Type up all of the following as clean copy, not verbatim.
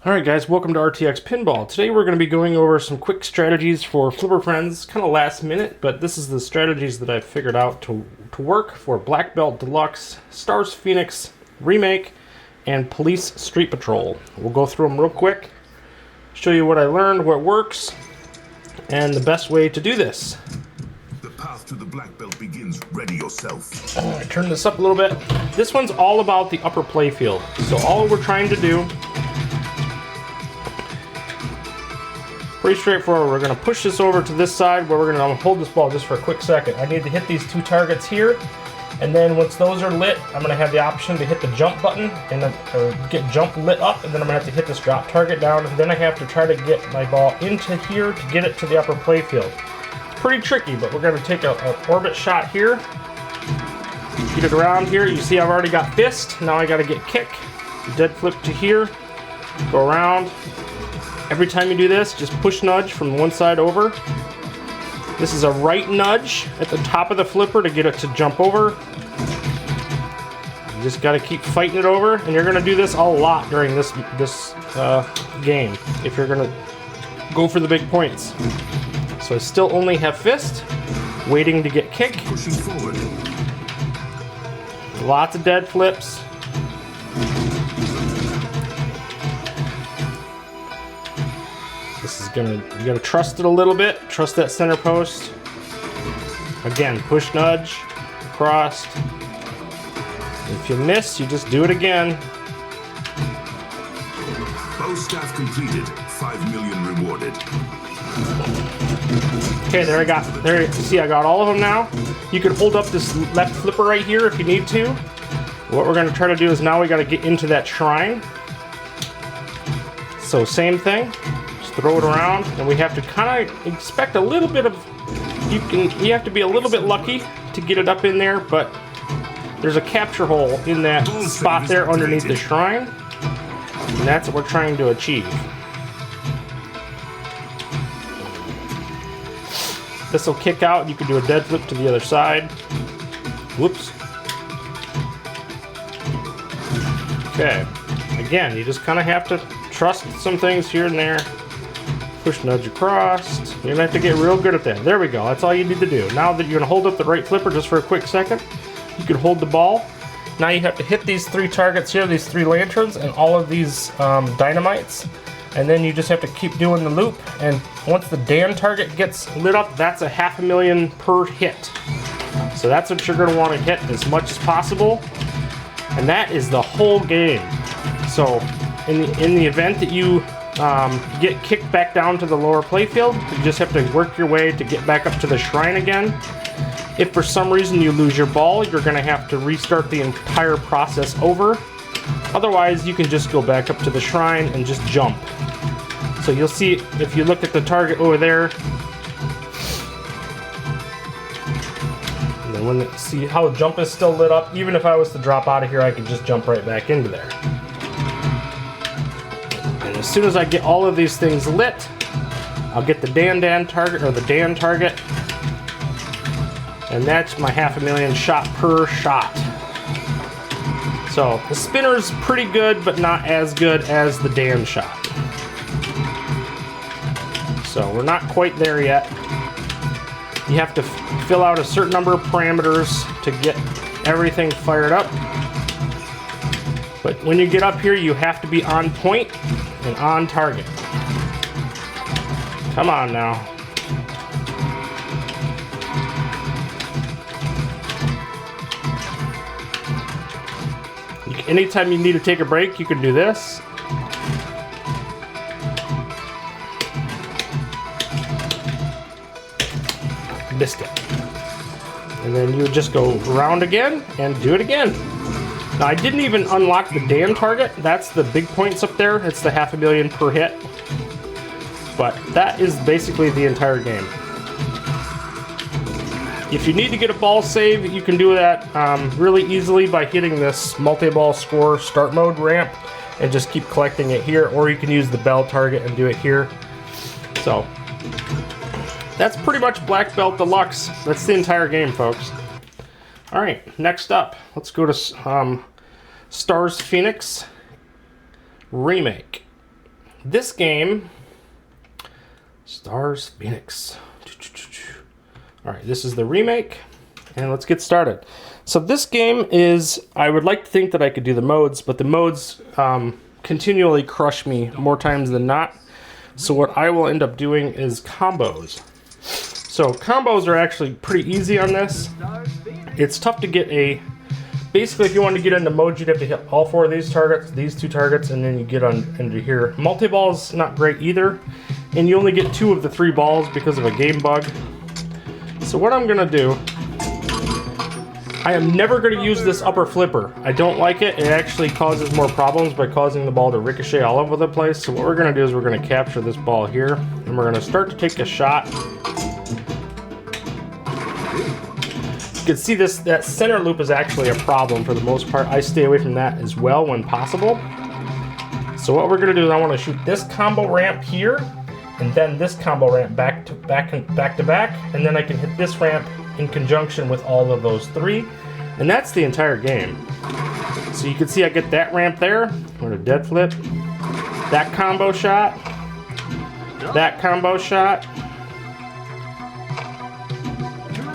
Alright guys, welcome to RTX Pinball. Today we're going to be going over some quick strategies for Flipper Friends, kind of last minute, but this is the strategies that I've figured out to work for Black Belt Deluxe, Stars Phoenix, Remake, and Police Street Patrol. We'll go through them real quick, show you what I learned, what works, and the best way to do this. The path to the black belt begins. Ready yourself. I turn this up a little bit. This one's all about the upper playfield. So all we're trying to do, pretty straightforward. We're going to push this over to this side where we're going to hold this ball just for a quick second. I need to hit these two targets here, and then once those are lit, I'm going to have the option to hit the jump button and then, get jump lit up, and then I'm going to have to hit this drop target down, and then I have to try to get my ball into here to get it to the upper playfield. It's pretty tricky, but we're going to take an orbit shot here, get it around here. You see I've already got fist. Now I got to get kick, dead flip to here, go around. Every time you do this, just push nudge from one side over. This is a right nudge at the top of the flipper to get it to jump over. You just got to keep fighting it over, and you're going to do this a lot during this game if you're going to go for the big points. So I still only have fist, waiting to get kick. Pushing forward. Lots of dead flips. This is you gotta trust it a little bit. Trust that center post. Again, push nudge, across. If you miss, you just do it again. Bow staff completed. 5 million rewarded. Okay, there. See, I got all of them now. You can hold up this left flipper right here if you need to. What we're gonna try to do is now we gotta get into that shrine. So same thing. Throw it around, and we have to kind of expect a little bit of, you have to be a little bit lucky to get it up in there, but there's a capture hole in that spot there underneath the shrine, and that's what we're trying to achieve. This will kick out. You can do a dead flip to the other side. Whoops. Okay. Again, you just kind of have to trust some things here and there. Push nudge across. You're gonna have to get real good at that. There we go. That's all you need to do. Now that you're gonna hold up the right flipper just for a quick second, you can hold the ball. Now you have to hit these three targets here, these three lanterns, and all of these dynamites. And then you just have to keep doing the loop. And once the Dan target gets lit up, that's a 500,000 per hit. So that's what you're gonna want to hit as much as possible. And that is the whole game. So in the event that you get kicked back down to the lower playfield, you just have to work your way to get back up to the shrine again. If for some reason you lose your ball, you're going to have to restart the entire process over. Otherwise, you can just go back up to the shrine and just jump. So you'll see, if you look at the target over there, and then see how the jump is still lit up. Even if I was to drop out of here, I could just jump right back into there. As soon as I get all of these things lit, I'll get the Dan target, or the Dan target, and that's my 500,000 shot per shot. So the spinner's pretty good, but not as good as the Dan shot. So we're not quite there yet. You have to fill out a certain number of parameters to get everything fired up. But when you get up here, you have to be on point and on target. Come on now. Anytime you need to take a break, you can do this. Missed it. And then you just go around again and do it again. Now I didn't even unlock the Dan target. That's the big points up there. It's the 500,000 per hit. But that is basically the entire game. If you need to get a ball save, you can do that really easily by hitting this multi-ball score start mode ramp and just keep collecting it here, or you can use the bell target and do it here. So that's pretty much Black Belt Deluxe. That's the entire game, folks. All right, next up, let's go to Stars Phoenix Remake. this game, Stars Phoenix. All right, this is the remake, and let's get started. So this game is, I would like to think that I could do the modes, but the modes continually crush me more times than not. So what I will end up doing is combos. So combos are actually pretty easy on this. It's tough to get a, basically if you want to get into mode, you'd have to hit all 4 of these targets, these 2 targets, and then you get on into here. Multi-ball's not great either, and you only get 2 of the 3 balls because of a game bug. So what I'm gonna do, I am never going to use this upper flipper. I don't like it. It actually causes more problems by causing the ball to ricochet all over the place. So what we're going to do is we're going to capture this ball here, and we're going to start to take a shot. You can see this, that center loop is actually a problem for the most part. I stay away from that as well when possible. So what we're going to do is I want to shoot this combo ramp here, and then this combo ramp back to back, and then I can hit this ramp in conjunction with all of those 3, and that's the entire game. So you can see I get that ramp there, or a dead flip, that combo shot, that combo shot,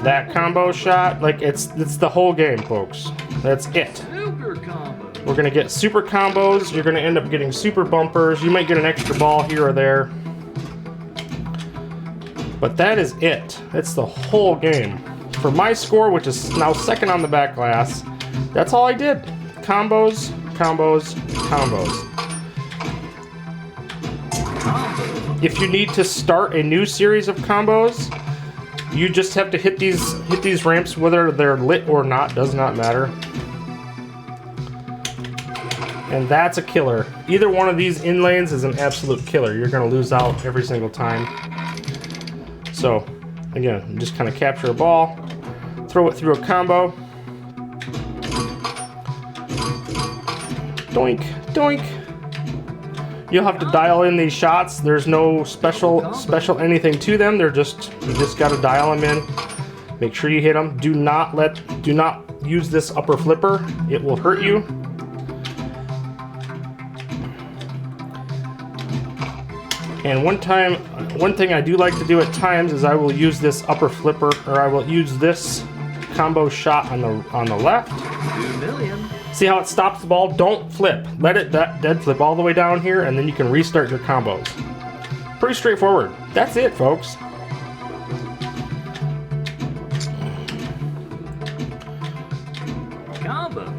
that combo shot. Like it's the whole game, folks. That's it. We're gonna get super combos. You're gonna end up getting super bumpers. You might get an extra ball here or there, but that is it. That's the whole game. For my score, which is now second on the back glass, that's all I did. Combos, combos, combos. If you need to start a new series of combos, you just have to hit these ramps, whether they're lit or not, does not matter. And that's a killer. Either one of these in lanes is an absolute killer. You're gonna lose out every single time. So, again, just kind of capture a ball, throw it through a combo. Doink, doink. You'll have to dial in these shots. There's no special anything to them. They're just, you just got to dial them in. Make sure you hit them. Do not use this upper flipper. It will hurt you. And one thing I do like to do at times is I will use this upper flipper, or I will use this combo shot on the left. 2 million. See how it stops the ball? Don't flip. Let it dead flip all the way down here, and then you can restart your combos. Pretty straightforward. That's it, folks. Combo.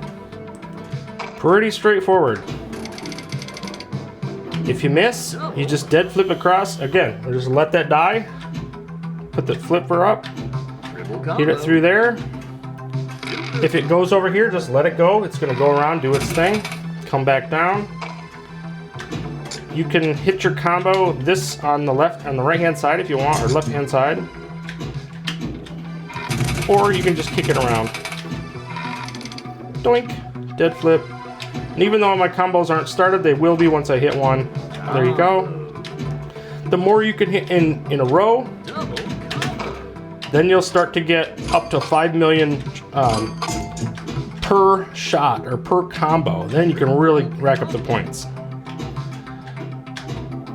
Pretty straightforward. If you miss, you just dead flip across. Again, or just let that die. Put the flipper up. Get it through there. If it goes over here, just let it go. It's going to go around, do its thing. Come back down. You can hit your combo this on the right hand side if you want, or left hand side. Or you can just kick it around. Doink. Dead flip. And even though my combos aren't started, they will be once I hit one. There you go. The more you can hit in a row, then you'll start to get up to 5 million per shot or per combo. Then you can really rack up the points.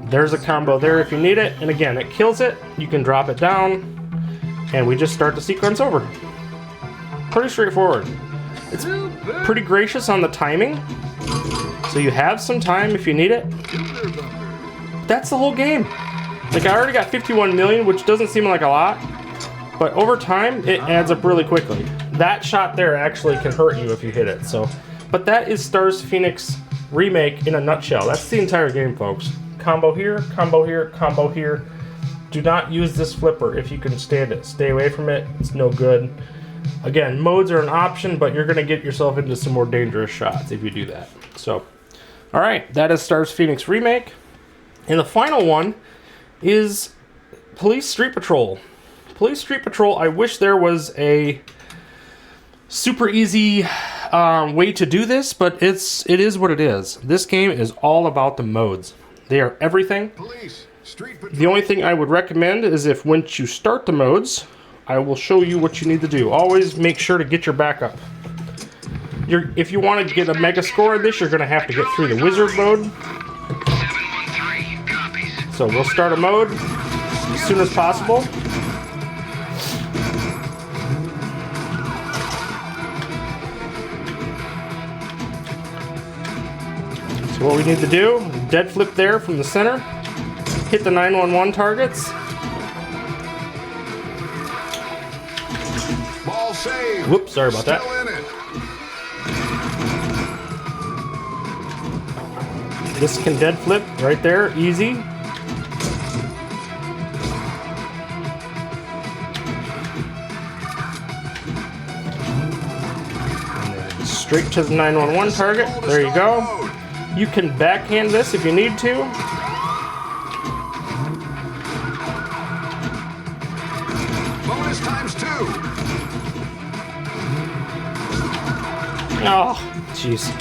There's a combo there if you need it. And again, it kills it. You can drop it down, and we just start the sequence over. Pretty straightforward. It's pretty gracious on the timing, so you have some time if you need it. That's the whole game. Like, I already got 51 million, which doesn't seem like a lot, but over time it adds up really quickly. That shot there actually can hurt you if you hit it. So, but that is Stars Phoenix Remake in a nutshell. That's the entire game, folks. Combo here, combo here, combo here. Do not use this flipper if you can stand it. Stay away from it. It's no good. Again, modes are an option, but you're going to get yourself into some more dangerous shots if you do that. So, all right, that is Stars Phoenix Remake. And the final one is Police Street Patrol. Police Street Patrol, I wish there was a super easy way to do this, but it is what it is. This game is all about the modes. They are everything. Police, Street Patrol. The only thing I would recommend is if once you start the modes, I will show you what you need to do. Always make sure to get your backup. If you want to get a mega score in this, you're going to have to get through the wizard mode. So we'll start a mode as soon as possible. So what we need to do, dead flip there from the center, hit the 911 targets. Ball saved. Whoops, sorry about that. Still in it. This can dead flip right there, easy. And then straight to the 911 target. There you go. You can backhand this if you need to. Bonus times 2. Oh, jeez.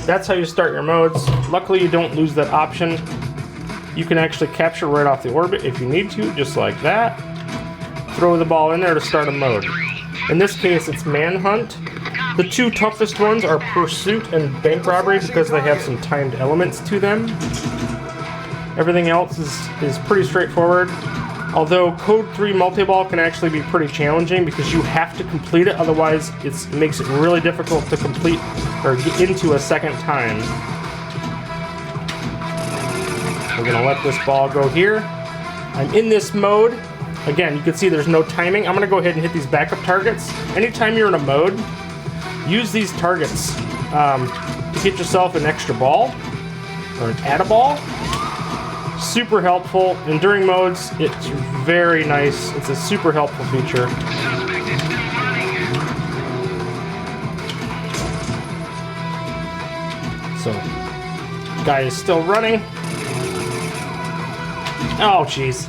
That's how you start your modes. Luckily, you don't lose that option. You can actually capture right off the orbit if you need to, just like that. Throw the ball in there to start a mode. In this case, it's Manhunt. The two toughest ones are Pursuit and Bank Robbery because they have some timed elements to them. Everything else is pretty straightforward. Although Code 3 multi-ball can actually be pretty challenging because you have to complete it, otherwise it makes it really difficult to complete or get into a second time. We're gonna let this ball go here. I'm in this mode. Again, you can see there's no timing. I'm gonna go ahead and hit these backup targets. Anytime you're in a mode, use these targets to get yourself an extra ball or an add a ball. Super helpful, and during modes, it's very nice. It's a super helpful feature. So, guy is still running. Oh, jeez.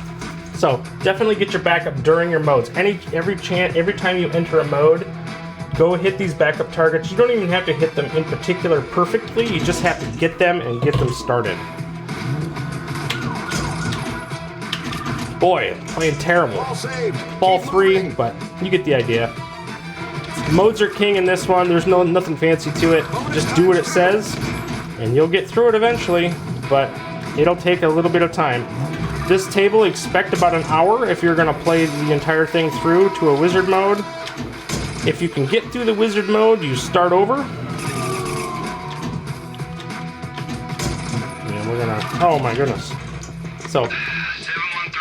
So, definitely get your backup during your modes. Every time you enter a mode, go hit these backup targets. You don't even have to hit them in particular perfectly. You just have to get them and get them started. Boy, playing terrible. Ball 3, but you get the idea. Modes are king in this one. There's nothing fancy to it. Just do what it says, and you'll get through it eventually, but it'll take a little bit of time. This table, expect about an hour if you're going to play the entire thing through to a wizard mode. If you can get through the wizard mode, you start over. And we're gonna, oh my goodness. So,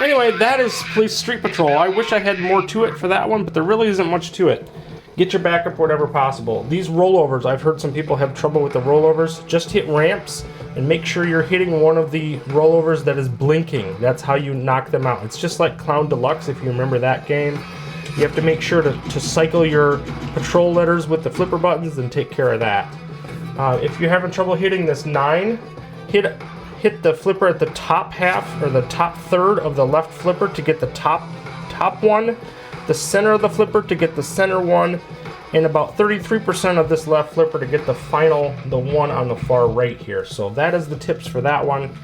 anyway, that is Police Street Patrol. I wish I had more to it for that one, but there really isn't much to it. Get your backup wherever possible. These rollovers, I've heard some people have trouble with the rollovers. Just hit ramps and make sure you're hitting one of the rollovers that is blinking. That's how you knock them out. It's just like Clown Deluxe, if you remember that game. You have to make sure to cycle your patrol letters with the flipper buttons and take care of that. If you're having trouble hitting this 9, hit the flipper at the top half or the top third of the left flipper to get the top one, the center of the flipper to get the center one, and about 33% of this left flipper to get the one on the far right here. So that is the tips for that one.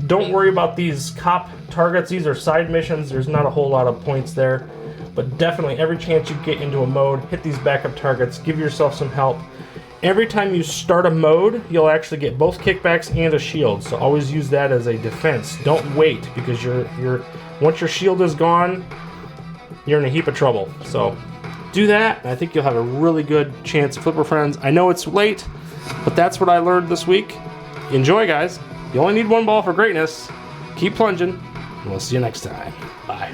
Don't worry about these cop targets. These are side missions. There's not a whole lot of points there. But definitely, every chance you get into a mode, hit these backup targets, give yourself some help. Every time you start a mode, you'll actually get both kickbacks and a shield. So always use that as a defense. Don't wait, because once your shield is gone, you're in a heap of trouble. So do that, and I think you'll have a really good chance, Flipper friends. I know it's late, but that's what I learned this week. Enjoy, guys. You only need one ball for greatness. Keep plunging, and we'll see you next time. Bye.